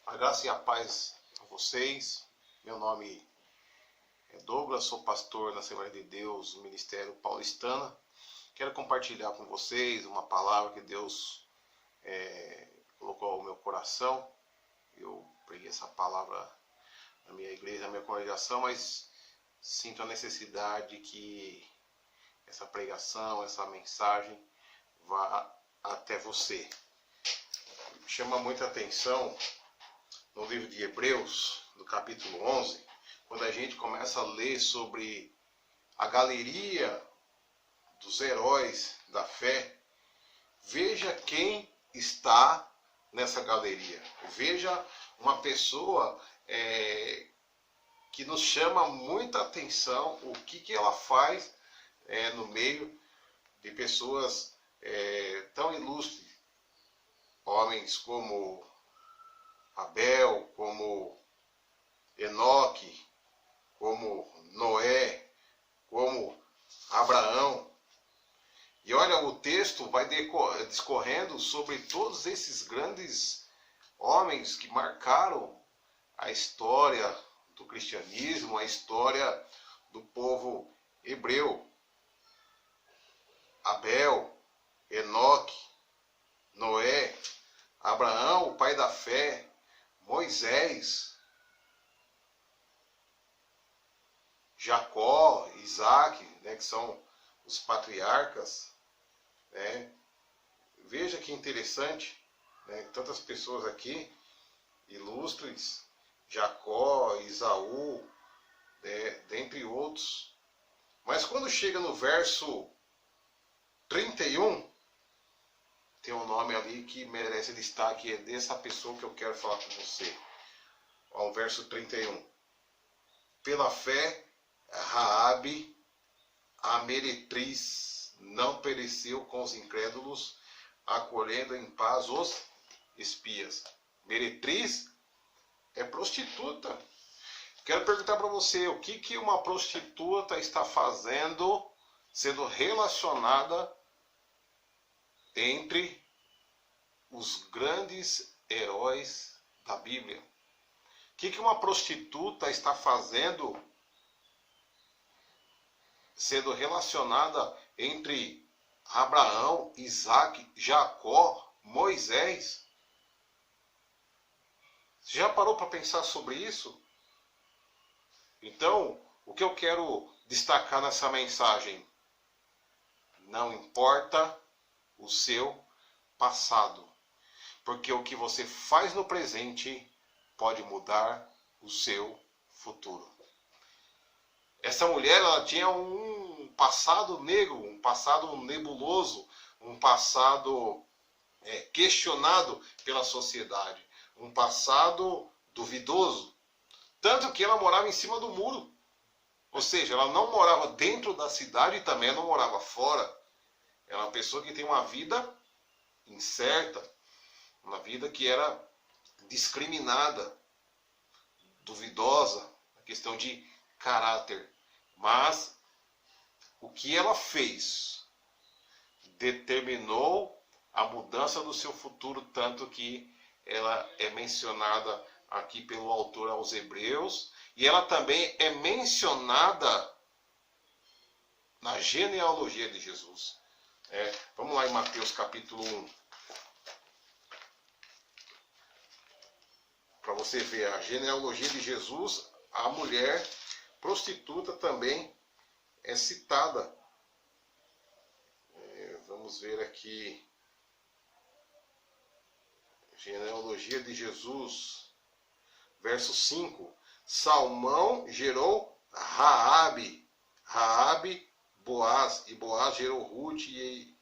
A graça e a paz a vocês. Meu nome é Douglas, sou pastor na Assembleia de Deus, no Ministério Paulistana. Quero compartilhar com vocês uma palavra que Deus colocou ao meu coração. Eu preguei essa palavra na minha igreja, na minha congregação, mas sinto a necessidade que essa pregação, essa mensagem vá até você. Me chama muita atenção no livro de Hebreus, no capítulo 11, quando a gente começa a ler sobre a galeria dos heróis da fé. Veja quem está nessa galeria. Veja uma pessoa que nos chama muita atenção, o que ela faz no meio de pessoas tão ilustres. Homens como Abel, como Enoque, como Noé, como Abraão. E olha, o texto vai discorrendo sobre todos esses grandes homens que marcaram a história do cristianismo, a história do povo hebreu. Abel, Enoque, Noé, Abraão, o pai da fé, Moisés, Jacó, Isaac, que são os patriarcas. Veja que interessante, tantas pessoas aqui ilustres, Jacó, Isaú, dentre outros. Mas quando chega no verso 31, tem um nome ali que merece destaque, é dessa pessoa que eu quero falar com você. Ao verso 31. Pela fé, Raabe, a meretriz, não pereceu com os incrédulos, acolhendo em paz os espias. Meretriz é prostituta. Quero perguntar para você, o que uma prostituta está fazendo, sendo relacionada entre os grandes heróis da Bíblia? O que uma prostituta está fazendo, sendo relacionada entre Abraão, Isaac, Jacó, Moisés? Você já parou para pensar sobre isso? Então, o que eu quero destacar nessa mensagem? Não importa o seu passado, porque o que você faz no presente pode mudar o seu futuro. Essa mulher, ela tinha um passado negro, um passado nebuloso, um passado questionado pela sociedade, um passado duvidoso, tanto que ela morava em cima do muro. Ou seja, ela não morava dentro da cidade e também não morava fora. Era uma pessoa que tem uma vida incerta, uma vida que era discriminada, duvidosa, a questão de caráter. Mas o que ela fez determinou a mudança do seu futuro, tanto que ela é mencionada aqui pelo autor aos Hebreus, e ela também é mencionada na genealogia de Jesus. Vamos lá em Mateus capítulo 1. Para você ver a genealogia de Jesus, a mulher prostituta também é citada. Vamos ver aqui. Genealogia de Jesus, verso 5. Salmão gerou Raabe, Raabe, Boaz, e Boaz gerou Ruth, e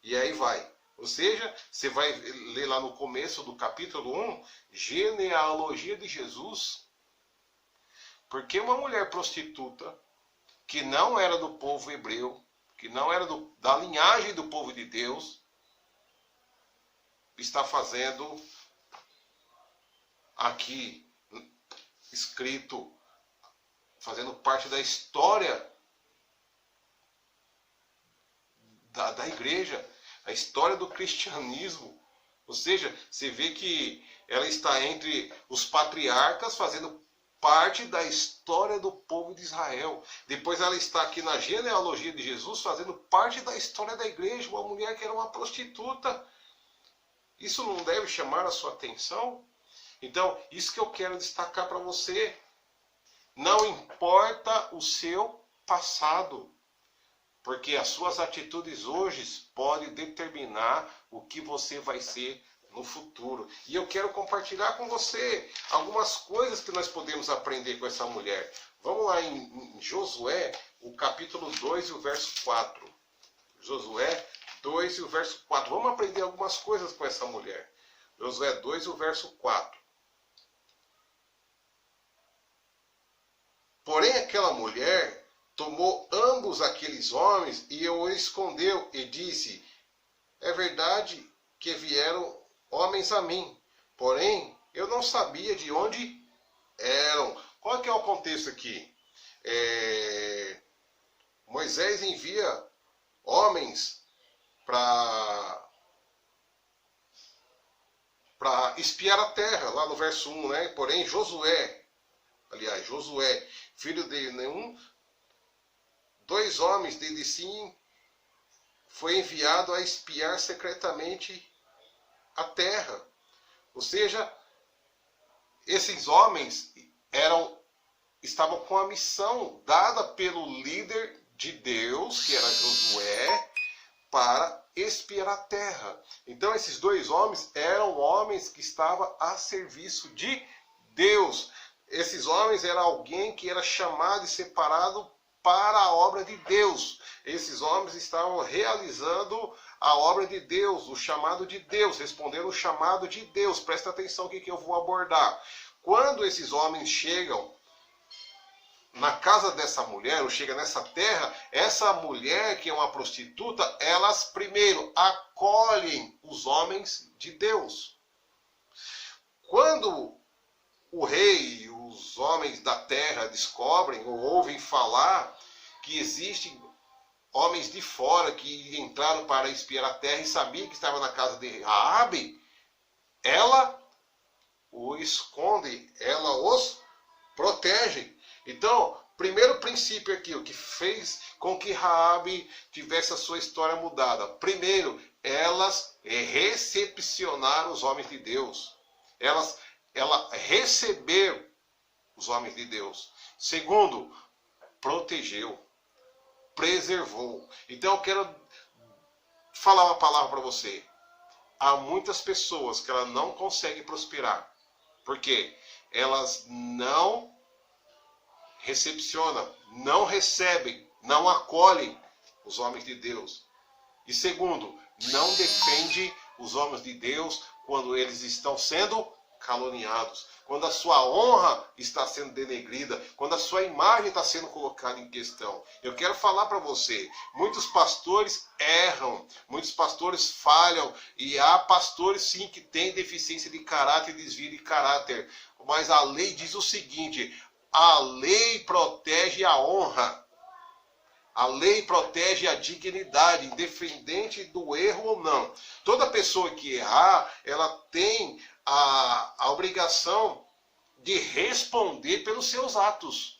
aí vai. Ou seja, você vai ler lá no começo do capítulo 1, genealogia de Jesus. Porque uma mulher prostituta, que não era do povo hebreu, que não era da linhagem do povo de Deus, está fazendo aqui escrito, fazendo parte da história da igreja, a história do cristianismo, Ou seja, você vê que ela está entre os patriarcas, fazendo parte da história do povo de Israel. Depois ela está aqui na genealogia de Jesus, fazendo parte da história da igreja, uma mulher que era uma prostituta. Isso não deve chamar a sua atenção? Então, isso que eu quero destacar para você. Não importa o seu passado, porque as suas atitudes hoje podem determinar o que você vai ser no futuro. E eu quero compartilhar com você algumas coisas que nós podemos aprender com essa mulher. Vamos lá em Josué, o capítulo 2 e o verso 4. Josué 2 e o verso 4. Vamos aprender algumas coisas com essa mulher. Josué 2 e o verso 4. Porém aquela mulher tomou ambos aqueles homens e o escondeu e disse: é verdade que vieram homens a mim, porém eu não sabia de onde eram. Qual que é o contexto aqui? Moisés envia homens para espiar a terra, lá no verso 1, né? Porém Josué, filho de Num, 2 homens dele sim, foi enviado a espiar secretamente a terra. Ou seja, esses homens estavam com a missão dada pelo líder de Deus, que era Josué, para espiar a terra. Então esses 2 homens eram homens que estavam a serviço de Deus. Esses homens eram alguém que era chamado e separado para a obra de Deus. Esses homens estavam realizando a obra de Deus, o chamado de Deus, respondendo o chamado de Deus. Presta atenção aqui que eu vou abordar. Quando esses homens chegam na casa dessa mulher, ou chega nessa terra, essa mulher que é uma prostituta, elas primeiro acolhem os homens de Deus. Quando o rei e os homens da terra descobrem ou ouvem falar que existem homens de fora que entraram para espiar a terra e sabiam que estava na casa de Raabe, ela o esconde, ela os protege. Então, primeiro princípio aqui, o que fez com que Raabe tivesse a sua história mudada. Primeiro, elas recepcionaram os homens de Deus. Ela recebeu os homens de Deus. Segundo, protegeu, preservou. Então eu quero falar uma palavra para você. Há muitas pessoas que elas não conseguem prosperar. Por quê? Elas não recepcionam, não recebem, não acolhem os homens de Deus. E segundo, não defende os homens de Deus quando eles estão sendo caluniados, quando a sua honra está sendo denegrida, quando a sua imagem está sendo colocada em questão. Eu quero falar para você, muitos pastores erram, muitos pastores falham, e há pastores sim que têm deficiência de caráter e desvio de caráter, mas a lei diz o seguinte: a lei protege a honra. A lei protege a dignidade, independente do erro ou não. Toda pessoa que errar, ela tem a obrigação de responder pelos seus atos.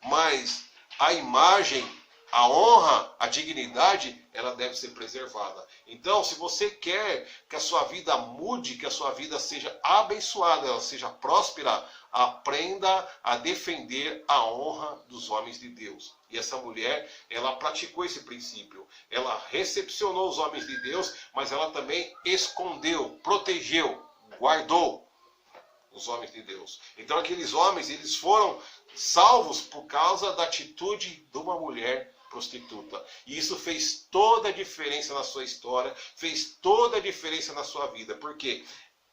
Mas a imagem, a honra, a dignidade, ela deve ser preservada. Então, se você quer que a sua vida mude, que a sua vida seja abençoada, ela seja próspera, aprenda a defender a honra dos homens de Deus. E essa mulher, ela praticou esse princípio. Ela recepcionou os homens de Deus, mas ela também escondeu, protegeu, guardou os homens de Deus. Então aqueles homens, eles foram salvos por causa da atitude de uma mulher prostituta. E isso fez toda a diferença na sua história, fez toda a diferença na sua vida. Porque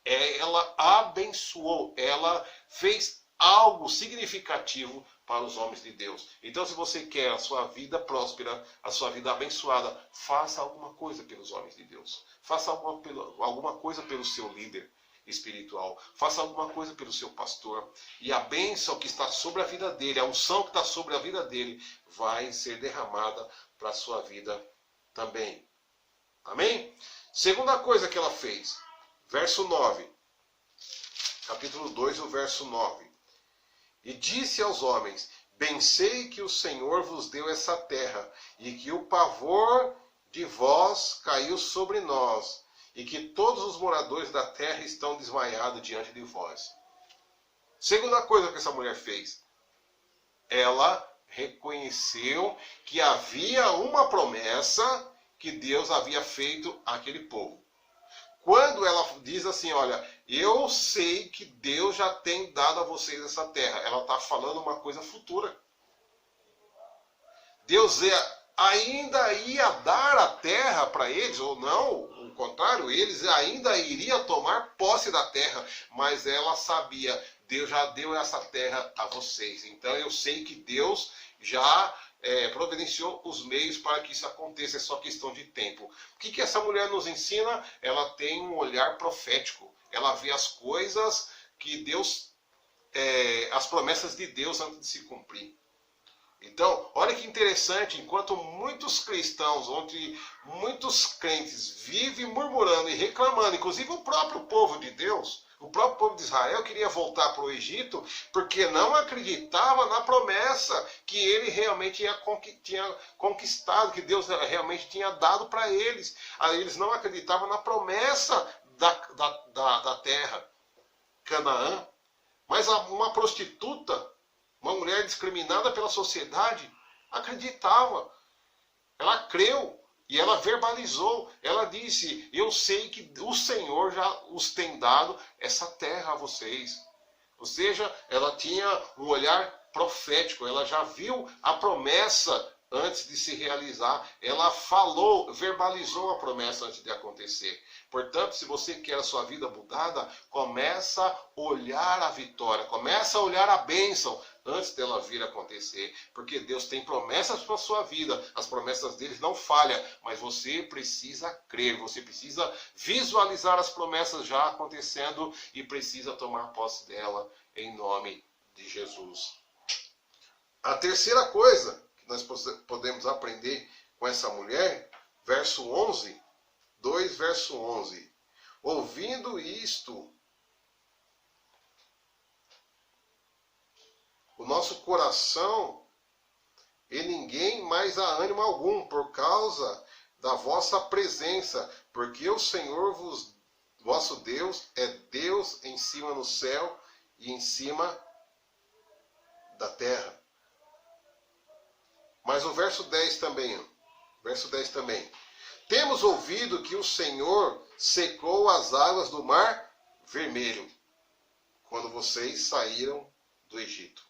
ela abençoou, ela fez algo significativo para os homens de Deus. Então, se você quer a sua vida próspera, a sua vida abençoada, faça alguma coisa pelos homens de Deus. Faça alguma coisa pelo seu líder espiritual. Faça alguma coisa pelo seu pastor. E a bênção que está sobre a vida dele, a unção que está sobre a vida dele, vai ser derramada para a sua vida também. Amém? Segunda coisa que ela fez. Verso 9. Capítulo 2, o verso 9. E disse aos homens: bem sei que o Senhor vos deu essa terra, e que o pavor de vós caiu sobre nós, e que todos os moradores da terra estão desmaiados diante de vós. Segunda coisa que essa mulher fez, ela reconheceu que havia uma promessa que Deus havia feito àquele povo. Quando ela diz assim, olha, eu sei que Deus já tem dado a vocês essa terra, ela está falando uma coisa futura. Deus ainda ia dar a terra para eles, ou não, o contrário, eles ainda iriam tomar posse da terra, mas ela sabia, Deus já deu essa terra a vocês. Então eu sei que Deus já providenciou os meios para que isso aconteça, é só questão de tempo. O que essa mulher nos ensina? Ela tem um olhar profético, ela vê as coisas que Deus, as promessas de Deus antes de se cumprir. Então, olha que interessante, enquanto muitos cristãos, onde muitos crentes vivem murmurando e reclamando, inclusive o próprio povo de Deus, o próprio povo de Israel queria voltar para o Egito porque não acreditava na promessa que ele realmente tinha conquistado, que Deus realmente tinha dado para eles. Eles não acreditavam na promessa da terra, Canaã. Mas uma prostituta, uma mulher discriminada pela sociedade, acreditava. Ela creu. E ela verbalizou, ela disse, eu sei que o Senhor já os tem dado essa terra a vocês. Ou seja, ela tinha um olhar profético, ela já viu a promessa antes de se realizar. Ela falou, verbalizou a promessa antes de acontecer. Portanto, se você quer a sua vida mudada, começa a olhar a vitória, começa a olhar a bênção antes dela vir acontecer. Porque Deus tem promessas para a sua vida, as promessas dele não falham, mas você precisa crer, você precisa visualizar as promessas já acontecendo e precisa tomar posse dela em nome de Jesus. A terceira coisa que nós podemos aprender com essa mulher, verso 11, 2 verso 11. Ouvindo isto, o nosso coração e ninguém mais há ânimo algum por causa da vossa presença, porque o Senhor vosso Deus é Deus em cima no céu e em cima da terra. Mas o verso 10 também, temos ouvido que o Senhor secou as águas do Mar Vermelho, quando vocês saíram do Egito.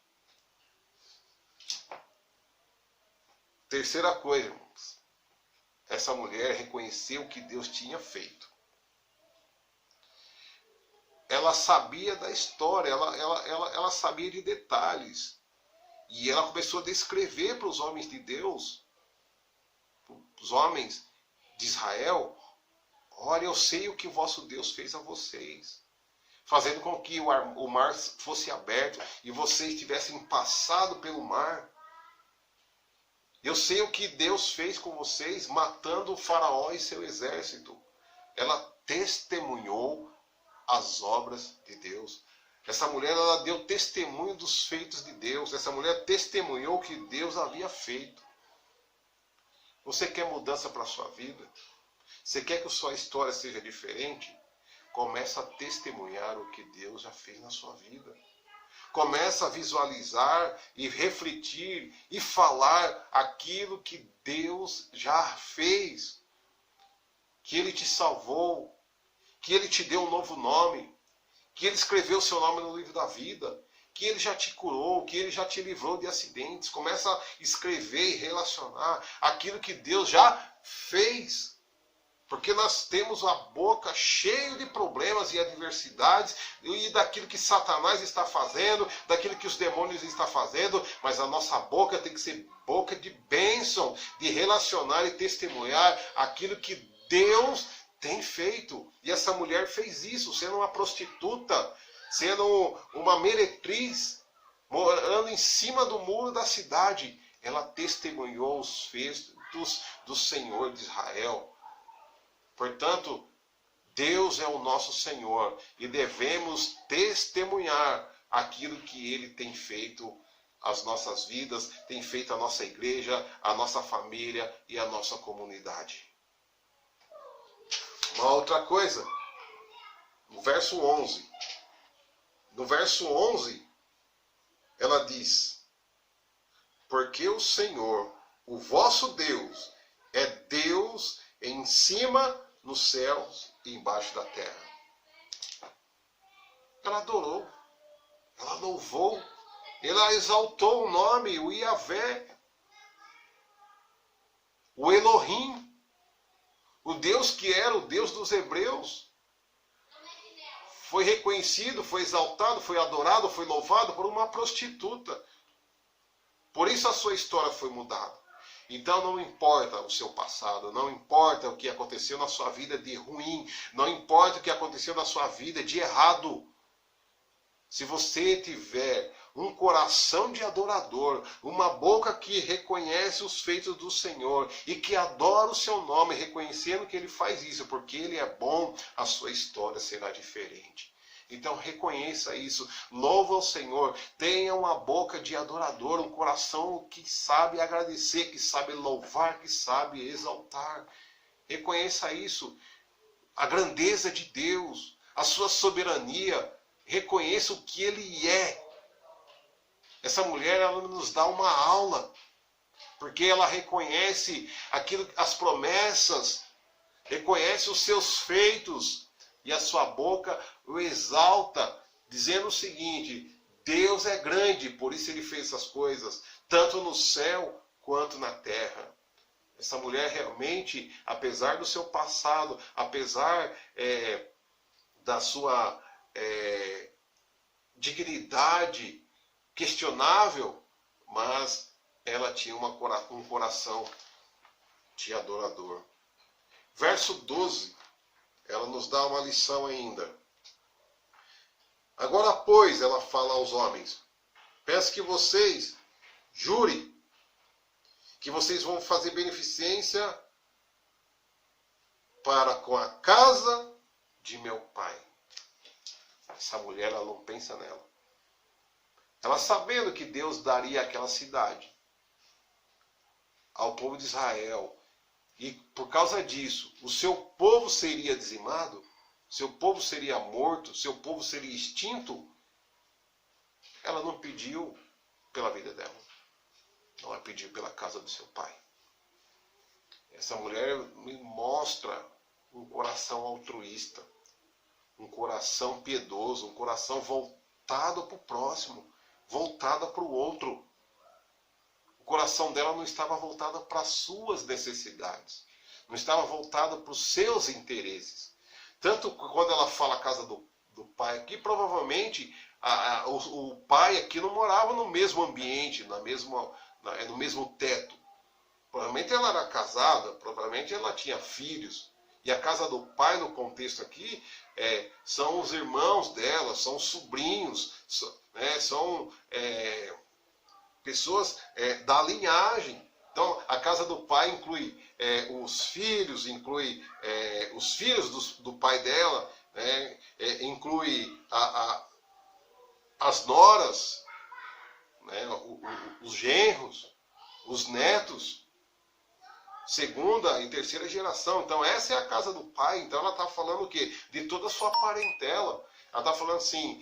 Terceira coisa, irmãos. Essa mulher reconheceu o que Deus tinha feito. Ela sabia da história, ela sabia de detalhes. E ela começou a descrever para os homens de Deus, os homens de Israel, olha, eu sei o que o vosso Deus fez a vocês, fazendo com que o mar fosse aberto e vocês tivessem passado pelo mar. Eu sei o que Deus fez com vocês, matando o faraó e seu exército. Ela testemunhou as obras de Deus. Essa mulher, ela deu testemunho dos feitos de Deus. Essa mulher testemunhou o que Deus havia feito. Você quer mudança para a sua vida? Você quer que a sua história seja diferente? Começa a testemunhar o que Deus já fez na sua vida. Começa a visualizar e refletir e falar aquilo que Deus já fez. Que Ele te salvou, que Ele te deu um novo nome, que Ele escreveu o seu nome no livro da vida, que Ele já te curou, que Ele já te livrou de acidentes. Começa a escrever e relacionar aquilo que Deus já fez. Porque nós temos a boca cheia de problemas e adversidades e daquilo que Satanás está fazendo, daquilo que os demônios estão fazendo, mas a nossa boca tem que ser boca de bênção, de relacionar e testemunhar aquilo que Deus tem feito. E essa mulher fez isso, sendo uma prostituta, sendo uma meretriz, morando em cima do muro da cidade. Ela testemunhou os feitos do Senhor de Israel. Portanto, Deus é o nosso Senhor e devemos testemunhar aquilo que Ele tem feito às nossas vidas, tem feito à nossa igreja, à nossa família e à nossa comunidade. Uma outra coisa, no verso 11. No verso 11, ela diz: porque o Senhor, o vosso Deus, é Deus em cima nos céus e embaixo da terra. Ela adorou, ela louvou, ela exaltou o nome, o Yahvé, o Elohim, o Deus que era o Deus dos hebreus. Foi reconhecido, foi exaltado, foi adorado, foi louvado por uma prostituta. Por isso a sua história foi mudada. Então não importa o seu passado, não importa o que aconteceu na sua vida de ruim, não importa o que aconteceu na sua vida de errado. Se você tiver um coração de adorador, uma boca que reconhece os feitos do Senhor e que adora o seu nome, reconhecendo que Ele faz isso, porque Ele é bom, a sua história será diferente. Então reconheça isso, louva ao Senhor, tenha uma boca de adorador, um coração que sabe agradecer, que sabe louvar, que sabe exaltar. Reconheça isso, a grandeza de Deus, a sua soberania, reconheça o que Ele é. Essa mulher, ela nos dá uma aula, porque ela reconhece as promessas, reconhece os seus feitos, e a sua boca o exalta, dizendo o seguinte: Deus é grande, por isso Ele fez essas coisas, tanto no céu quanto na terra. Essa mulher realmente, apesar do seu passado, apesar da sua dignidade questionável, mas ela tinha um coração de adorador. Verso 12, ela nos dá uma lição ainda. Agora, pois, ela fala aos homens: peço que vocês jurem que vocês vão fazer beneficência para com a casa de meu pai. Essa mulher, ela não pensa nela. Ela sabendo que Deus daria aquela cidade ao povo de Israel, e por causa disso, o seu povo seria dizimado, seu povo seria morto, seu povo seria extinto, ela não pediu pela vida dela. Ela pediu pela casa do seu pai. Essa mulher me mostra um coração altruísta, um coração piedoso, um coração voltado para o próximo, voltado para o outro. O coração dela não estava voltado para as suas necessidades, não estava voltado para os seus interesses. Tanto que quando ela fala a casa do pai aqui, provavelmente o pai aqui não morava no mesmo ambiente, no mesmo teto. Provavelmente ela era casada, provavelmente ela tinha filhos. E a casa do pai, no contexto aqui, são os irmãos dela, são os sobrinhos, são pessoas da linhagem. Então, a casa do pai inclui os filhos, inclui os filhos do pai dela, inclui as noras, os genros, os netos, segunda e terceira geração. Então essa é a casa do pai. Então ela está falando o quê? De toda a sua parentela. Ela está falando assim,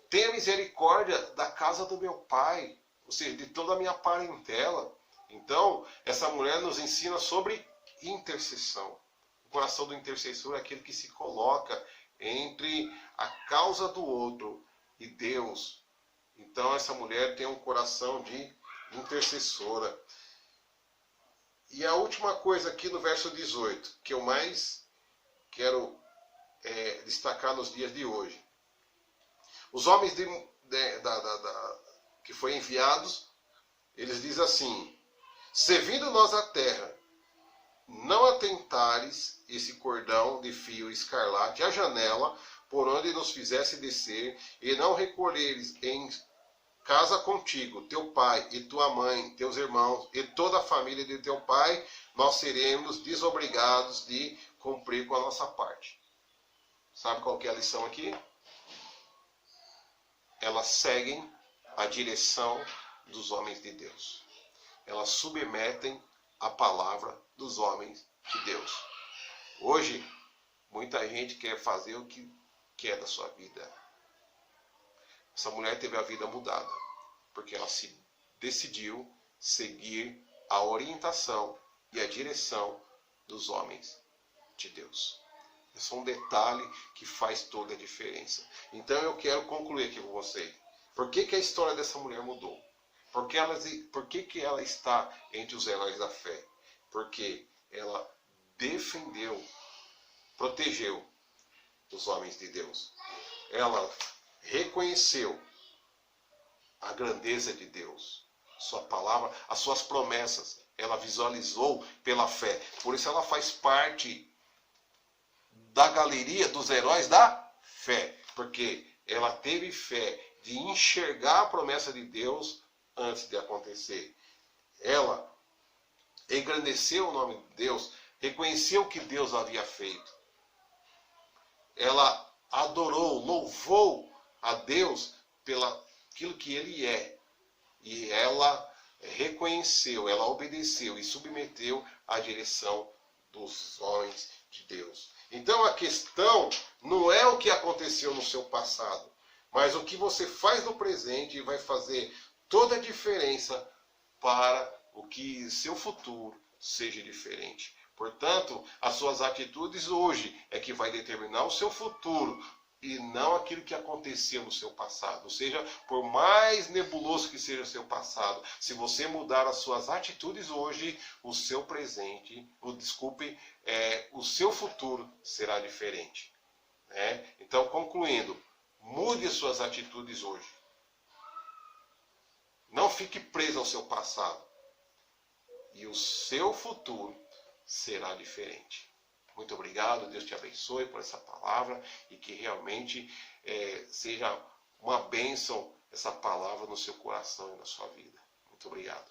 tenha misericórdia da casa do meu pai, ou seja, de toda a minha parentela. Então essa mulher nos ensina sobre intercessão. O coração do intercessor é aquele que se coloca entre a causa do outro e Deus. Então essa mulher tem um coração de intercessora. E a última coisa aqui no verso 18, que eu mais quero destacar nos dias de hoje. Os homens que foram enviados, eles dizem assim: se vindo nós à terra, não atentares esse cordão de fio escarlate à janela, por onde nos fizesse descer, e não recolheres em casa contigo teu pai e tua mãe, teus irmãos e toda a família de teu pai, nós seremos desobrigados de cumprir com a nossa parte. Sabe qual que é a lição aqui? Elas seguem a direção dos homens de Deus. Elas submetem a palavra dos homens de Deus. Hoje, muita gente quer fazer o que quer da sua vida. Essa mulher teve a vida mudada, porque ela se decidiu seguir a orientação e a direção dos homens de Deus. Esse é um detalhe que faz toda a diferença. Então eu quero concluir aqui com você. Por que a história dessa mulher mudou? Por que ela está entre os heróis da fé? Porque ela defendeu, protegeu os homens de Deus. Ela reconheceu a grandeza de Deus, sua palavra, as suas promessas. Ela visualizou pela fé. Por isso ela faz parte da galeria dos heróis da fé. Porque ela teve fé de enxergar a promessa de Deus antes de acontecer. Ela engrandeceu o nome de Deus, reconheceu o que Deus havia feito. Ela adorou, louvou a Deus pelo aquilo que Ele é. E ela reconheceu, ela obedeceu e submeteu à direção dos homens de Deus. Então a questão não é o que aconteceu no seu passado, mas o que você faz no presente vai fazer toda a diferença para o que seu futuro seja diferente. Portanto, as suas atitudes hoje é que vai determinar o seu futuro e não aquilo que aconteceu no seu passado. Ou seja, por mais nebuloso que seja o seu passado, se você mudar as suas atitudes hoje, o seu presente, o seu futuro será diferente. Então, concluindo, mude as suas atitudes hoje. Não fique preso ao seu passado. E o seu futuro será diferente. Muito obrigado, Deus te abençoe por essa palavra e que realmente seja uma bênção essa palavra no seu coração e na sua vida. Muito obrigado.